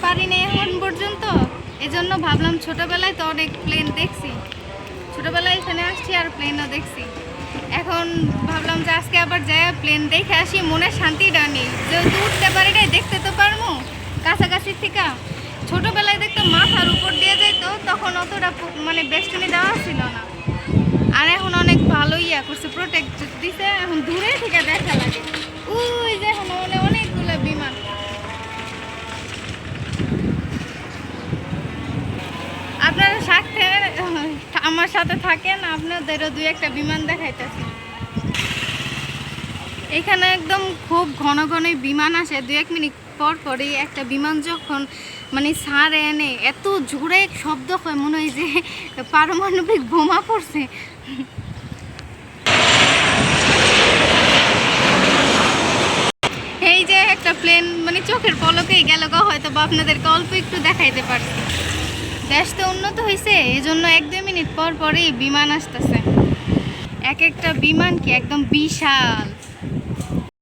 পারি না এখন পর্যন্ত, এজন্য ভাবলাম ছোটবেলায় তো অনেক প্লেন দেখছি, ছোটবেলায় এখানে আসছি আর প্লেনও দেখছি। এখন ভাবলাম যে আজকে আবার যাই প্লেন দেখে আসি, মনে শান্তিটা নেই, যেহেতু উঠতে পারি না, দেখতে তো পারবো কাছাকাছি থেকে। ছোটবেলায় দেখতো মাথার উপর দিয়ে যাইতো, তখন অতটা মানে বেষ্টনী দেওয়া ছিল না, আর এখন অনেক ভালো ইয়া করছে, প্রোটেক্ট দিছে, এখন দূরে থেকে দেখা লাগে। ওই যে এখন অনেকগুলো বিমান। আপনারা সাথে আমার সাথে থাকেন, আপনাদেরও দুই একটা বিমান দেখাইতেছে। এখানে একদম খুব ঘন ঘনই বিমান আসে, 2-1 মিনিট পর পরই একটা বিমান যখন মানে সারে এনে এত জোরে শব্দ হয়, মনে হয় যে পারমাণবিক বোমা পড়ছে। এই যে একটা প্লেন মানে চোখের পলকেই গেল গো, হয়তো বা আপনাদেরকে অল্প একটু দেখাইতে পারছি। দেশ তো উন্নত হয়েছে, এজন্য 1-2 মিনিট পর পরই বিমান আসতেছে। এক একটা বিমান কি একদম বিশাল।